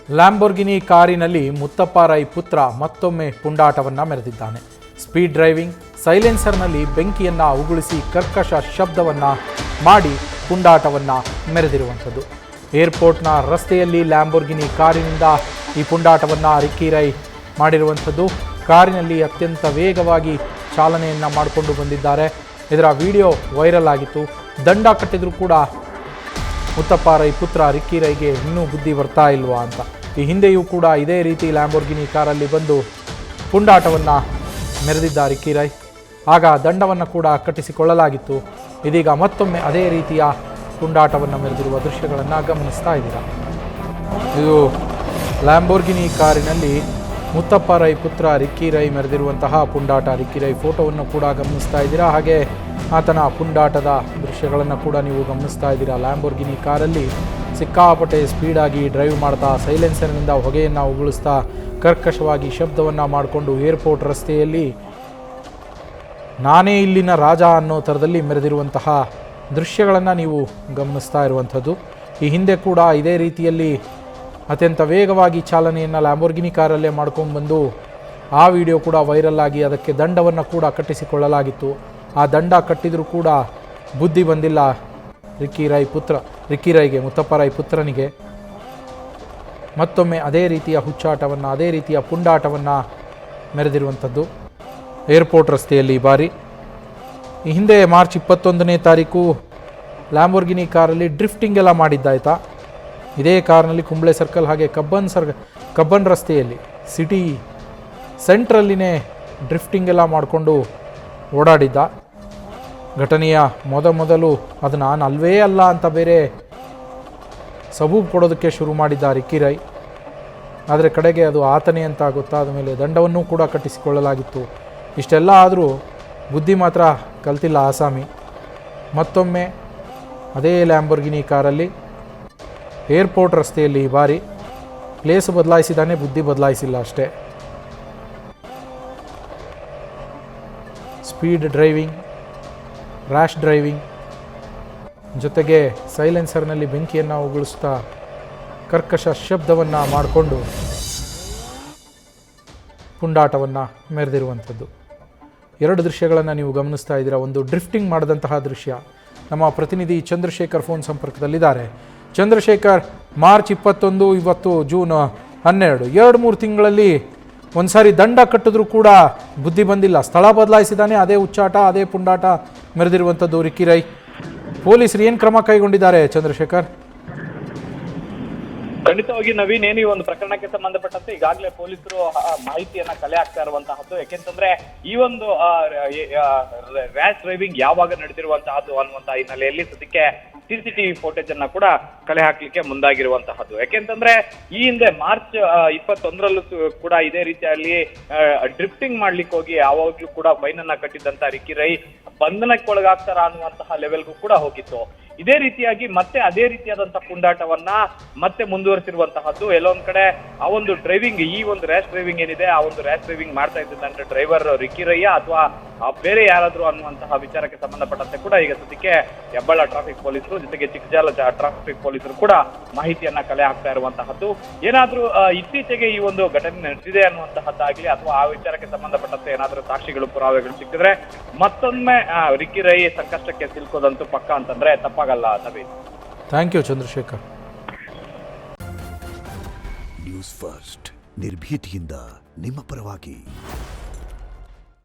Lamborghini ಕಾರಿನಲ್ಲಿ ಮುತ್ತಪ್ಪ ರೈ ಪುತ್ರ ಮತ್ತೊಮ್ಮೆ ಪುಂಡಾಟವನ್ನು ಮೆರೆದಿದ್ದಾನೆ. ಸ್ಪೀಡ್ ಡ್ರೈವಿಂಗ್, ಸೈಲೆನ್ಸರ್ನಲ್ಲಿ ಬೆಂಕಿಯನ್ನು ಉಗುಳಿಸಿ ಕರ್ಕಶ ಶಬ್ದವನ್ನು ಮಾಡಿ ಪುಂಡಾಟವನ್ನು ಮೆರೆದಿರುವಂಥದ್ದು. ಏರ್ಪೋರ್ಟ್ನ ರಸ್ತೆಯಲ್ಲಿ ಲ್ಯಾಂಬೋರ್ಗಿನಿ ಕಾರಿನಿಂದ ಈ ಪುಂಡಾಟವನ್ನು ರಿಕ್ಕಿ ರೈ ಮಾಡಿರುವಂಥದ್ದು. ಕಾರಿನಲ್ಲಿ ಅತ್ಯಂತ ವೇಗವಾಗಿ ಚಾಲನೆಯನ್ನು ಮಾಡಿಕೊಂಡು ಬಂದಿದ್ದಾರೆ. ಇದರ ವಿಡಿಯೋ ವೈರಲ್ ಆಗಿತ್ತು. ದಂಡ ಕಟ್ಟಿದರೂ ಕೂಡ ಮುತ್ತಪ್ಪ ರೈ ಪುತ್ರ ರಿಕ್ಕಿ ರೈಗೆ ಇನ್ನೂ ಬುದ್ಧಿ ಬರ್ತಾ ಇಲ್ವಾ ಅಂತ. ಈ ಹಿಂದೆಯೂ ಕೂಡ ಇದೇ ರೀತಿ ಲ್ಯಾಂಬೋರ್ಗಿನಿ ಕಾರಲ್ಲಿ ಬಂದು ಪುಂಡಾಟವನ್ನು ಮೆರೆದಿದ್ದ ರಿಕ್ಕಿ ರೈ. ಆಗ ದಂಡವನ್ನು ಕೂಡ ಕಟ್ಟಿಸಿಕೊಳ್ಳಲಾಗಿತ್ತು. ಇದೀಗ ಮತ್ತೊಮ್ಮೆ ಅದೇ ರೀತಿಯ ಪುಂಡಾಟವನ್ನು ಮೆರೆದಿರುವ ದೃಶ್ಯಗಳನ್ನು ಗಮನಿಸ್ತಾ ಇದ್ದೀರಾ. ಇದು ಲ್ಯಾಂಬೋರ್ಗಿನಿ ಕಾರಿನಲ್ಲಿ ಮುತ್ತಪ್ಪ ರೈ ಪುತ್ರ ರಿಕ್ಕಿ ರೈ ಮೆರೆದಿರುವಂತಹ ಪುಂಡಾಟ. ರಿಕ್ಕಿ ರೈ ಫೋಟೋವನ್ನು ಕೂಡ ಗಮನಿಸ್ತಾ ಇದ್ದೀರಾ. ಹಾಗೆ ಆತನ ಪುಂಡಾಟದ ದೃಶ್ಯಗಳನ್ನು ಕೂಡ ನೀವು ಗಮನಿಸ್ತಾ ಇದ್ದೀರಾ. ಲ್ಯಾಂಬೋರ್ಗಿನಿ ಕಾರಲ್ಲಿ ಸಿಕ್ಕಾಪಟ್ಟೆ ಸ್ಪೀಡಾಗಿ ಡ್ರೈವ್ ಮಾಡ್ತಾ, ಸೈಲೆನ್ಸರ್ನಿಂದ ಹೊಗೆಯನ್ನು ಉಗುಳಿಸ್ತಾ, ಕರ್ಕಶವಾಗಿ ಶಬ್ದವನ್ನು ಮಾಡಿಕೊಂಡು ಏರ್ಪೋರ್ಟ್ ರಸ್ತೆಯಲ್ಲಿ ನಾನೇ ಇಲ್ಲಿನ ರಾಜ ಅನ್ನೋ ಥರದಲ್ಲಿ ಮೆರೆದಿರುವಂತಹ ದೃಶ್ಯಗಳನ್ನು ನೀವು ಗಮನಿಸ್ತಾ ಇರುವಂಥದ್ದು. ಈ ಹಿಂದೆ ಕೂಡ ಇದೇ ರೀತಿಯಲ್ಲಿ ಅತ್ಯಂತ ವೇಗವಾಗಿ ಚಾಲನೆಯನ್ನು ಲ್ಯಾಂಬೋರ್ಗಿನಿ ಕಾರಲ್ಲೇ ಮಾಡ್ಕೊಂಡ್ಬಂದು ಆ ವಿಡಿಯೋ ಕೂಡ ವೈರಲ್ ಆಗಿ ಅದಕ್ಕೆ ದಂಡವನ್ನು ಕೂಡ ಕಟ್ಟಿಸಿಕೊಳ್ಳಲಾಗಿತ್ತು. ಆ ದಂಡ ಕಟ್ಟಿದರೂ ಕೂಡ ಬುದ್ಧಿ ಬಂದಿಲ್ಲ ರಿಕ್ಕಿ ರೈಗೆ, ಮುತ್ತಪ್ಪ ರೈ ಪುತ್ರನಿಗೆ. ಮತ್ತೊಮ್ಮೆ ಅದೇ ರೀತಿಯ ಹುಚ್ಚಾಟವನ್ನು, ಅದೇ ರೀತಿಯ ಪುಂಡಾಟವನ್ನು ಮೆರೆದಿರುವಂಥದ್ದು ಏರ್ಪೋರ್ಟ್ ರಸ್ತೆಯಲ್ಲಿ ಈ ಬಾರಿ. ಈ ಹಿಂದೆ ಮಾರ್ಚ್ 21ನೇ ತಾರೀಕು ಲ್ಯಾಂಬೋರ್ಗಿನಿ ಕಾರಲ್ಲಿ ಡ್ರಿಫ್ಟಿಂಗ್ ಎಲ್ಲ ಮಾಡಿದ್ದಾಯ್ತಾ. ಇದೇ ಕಾರಿನಲ್ಲಿ ಕುಂಬ್ಳೆ ಸರ್ಕಲ್ ಹಾಗೆ ಕಬ್ಬನ್ ರಸ್ತೆಯಲ್ಲಿ ಸಿಟಿ ಸೆಂಟ್ರಲ್ಲಿನೇ ಡ್ರಿಫ್ಟಿಂಗ್ ಎಲ್ಲ ಮಾಡಿಕೊಂಡು ಓಡಾಡಿದ್ದ. ಘಟನೆಯ ಮೊದಲು ಅದು ನಾನು ಅಲ್ವೇ ಅಲ್ಲ ಅಂತ ಬೇರೆ ಸಬೂಬು ಕೊಡೋದಕ್ಕೆ ಶುರು ಮಾಡಿದ್ದ ರಿಕ್ಕಿ ರೈ. ಆದರೆ ಕಡೆಗೆ ಅದು ಆತನೇ ಅಂತ ಗೊತ್ತಾದ ಮೇಲೆ ದಂಡವನ್ನೂ ಕೂಡ ಕಟ್ಟಿಸಿಕೊಳ್ಳಲಾಗಿತ್ತು. ಇಷ್ಟೆಲ್ಲ ಆದರೂ ಬುದ್ಧಿ ಮಾತ್ರ ಕಲ್ತಿಲ್ಲ ಆಸಾಮಿ. ಮತ್ತೊಮ್ಮೆ ಅದೇ ಲ್ಯಾಂಬೋರ್ಗಿನಿ ಕಾರಲ್ಲಿ ಏರ್ಪೋರ್ಟ್ ರಸ್ತೆಯಲ್ಲಿ ಈ ಬಾರಿ ಪ್ಲೇಸ್ ಬದಲಾಯಿಸಿದ್ದಾನೆ, ಬುದ್ಧಿ ಬದಲಾಯಿಸಿಲ್ಲ ಅಷ್ಟೇ. ಸ್ಪೀಡ್ ಡ್ರೈವಿಂಗ್, ರ್ಯಾಶ್ ಡ್ರೈವಿಂಗ್ ಜೊತೆಗೆ ಸೈಲೆನ್ಸರ್ನಲ್ಲಿ ಬೆಂಕಿಯನ್ನು ಉಗುಳಿಸ್ತಾ ಕರ್ಕಶ ಶಬ್ದವನ್ನು ಮಾಡಿಕೊಂಡು ಪುಂಡಾಟವನ್ನು ಮೆರೆದಿರುವಂಥದ್ದು. ಎರಡು ದೃಶ್ಯಗಳನ್ನು ನೀವು ಗಮನಿಸ್ತಾ ಇದ್ದೀರಾ. ಒಂದು ಡ್ರಿಫ್ಟಿಂಗ್ ಮಾಡಿದಂತಹ ದೃಶ್ಯ. ನಮ್ಮ ಪ್ರತಿನಿಧಿ ಚಂದ್ರಶೇಖರ್ ಫೋನ್ ಸಂಪರ್ಕದಲ್ಲಿದ್ದಾರೆ. ಚಂದ್ರಶೇಖರ್, ಮಾರ್ಚ್ 21, ಇವತ್ತು ಜೂನ್ 12, 2-3 ತಿಂಗಳಲ್ಲಿ ಒಂದು ಸಾರಿ ದಂಡ ಕಟ್ಟಿದ್ರೂ ಕೂಡ ಬುದ್ಧಿ ಬಂದಿಲ್ಲ. ಸ್ಥಳ ಬದಲಾಯಿಸಿದ್ದಾನೆ. ಅದೇ ಹುಚ್ಚಾಟ, ಅದೇ ಪುಂಡಾಟ ಮೆರೆದಿರುವಂಥದ್ದು ರಿಕ್ಕಿ ರೈ. ಪೊಲೀಸರು ಏನು ಕ್ರಮ ಕೈಗೊಂಡಿದ್ದಾರೆ ಚಂದ್ರಶೇಖರ್? ಖಂಡಿತವಾಗಿ ನವೀನ್, ಏನು ಈ ಒಂದು ಪ್ರಕರಣಕ್ಕೆ ಸಂಬಂಧಪಟ್ಟಂತೆ ಈಗಾಗಲೇ ಪೊಲೀಸರು ಮಾಹಿತಿಯನ್ನ ಕಲೆ ಹಾಕ್ತಾ ಇರುವಂತಹದ್ದು. ಯಾಕೆಂತಂದ್ರೆ ಈ ಒಂದು ರ್ಯಾಶ್ ಡ್ರೈವಿಂಗ್ ಯಾವಾಗ ನಡೆದಿರುವಂತಹದ್ದು ಅನ್ನುವಂತಹ ಹಿನ್ನೆಲೆಯಲ್ಲಿ ಸದ್ಯಕ್ಕೆ CCTV ಫೋಟೇಜ್ ಅನ್ನ ಕೂಡ ಕಲೆ ಹಾಕ್ಲಿಕ್ಕೆ ಮುಂದಾಗಿರುವಂತಹದ್ದು. ಯಾಕೆಂತಂದ್ರೆ ಈ ಹಿಂದೆ ಮಾರ್ಚ್ 21ರಲ್ಲೂ ಕೂಡ ಇದೇ ರೀತಿಯಲ್ಲಿ ಡ್ರಿಫ್ಟಿಂಗ್ ಮಾಡ್ಲಿಕ್ಕೆ ಹೋಗಿ ಯಾವಾಗ್ಲೂ ಕೂಡ ಫೈನ್ ಅನ್ನ ಕಟ್ಟಿದ್ದಂತ ರಿಕ್ಕಿ ರೈ ಬಂಧನಕ್ಕೆ ಒಳಗಾಗ್ತಾರ ಅನ್ನುವಂತಹ ಲೆವೆಲ್ಗೂ ಕೂಡ ಹೋಗಿತ್ತು. ಇದೇ ರೀತಿಯಾಗಿ ಮತ್ತೆ ಅದೇ ರೀತಿಯಾದಂತಹ ಪುಂಡಾಟವನ್ನ ಮತ್ತೆ ಮುಂದುವರಿಸಿರುವಂತಹದ್ದು. ಎಲ್ಲೊಂದ್ ಕಡೆ ಆ ಒಂದು ಡ್ರೈವಿಂಗ್, ಈ ಒಂದು ರ್ಯಾಶ್ ಡ್ರೈವಿಂಗ್ ಏನಿದೆ, ಆ ಒಂದು ರ್ಯಾಶ್ ಡ್ರೈವಿಂಗ್ ಮಾಡ್ತಾ ಇದ್ದಂತ ಡ್ರೈವರ್ ರಿಕ್ಕಿ ರೈಯ ಅಥವಾ ಬೇರೆ ಯಾರಾದ್ರೂ ಅನ್ನುವಂತಹ ವಿಚಾರಕ್ಕೆ ಸಂಬಂಧಪಟ್ಟಂತೆ ಕೂಡ ಈಗ ಸದ್ಯಕ್ಕೆ ಹೆಬ್ಬಾಳ ಟ್ರಾಫಿಕ್ ಪೊಲೀಸರು ಜೊತೆಗೆ ಚಿಕ್ಕಜಾಲ ಟ್ರಾಫಿಕ್ ಪೊಲೀಸರು ಕೂಡ ಮಾಹಿತಿಯನ್ನ ಕಲೆ ಹಾಕ್ತಾ ಇರುವಂತಹದ್ದು. ಏನಾದ್ರೂ ಇತ್ತೀಚೆಗೆ ಈ ಒಂದು ಘಟನೆ ನಡೆದಿದೆ ಅನ್ನುವಂತಹದ್ದಾಗ್ಲಿ ಅಥವಾ ಆ ವಿಚಾರಕ್ಕೆ ಸಂಬಂಧಪಟ್ಟಂತೆ ಏನಾದ್ರೂ ಸಾಕ್ಷಿಗಳು, ಪುರಾವೆಗಳು ಸಿಕ್ಕಿದ್ರೆ ಮತ್ತೊಮ್ಮೆ ರಿಕ್ಕಿ ರೈ ಸಂಕಷ್ಟಕ್ಕೆ ಸಿಲ್ಕೋದಂತೂ ಪಕ್ಕ ಅಂತಂದ್ರೆ ತಪ್ಪಾಗಲ್ಲ. Naveen, thank you Chandrashekar. News first, ನಿರ್ಭೀತಿಯಿಂದ ನಿಮ್ಮ ಪರವಾಗಿ.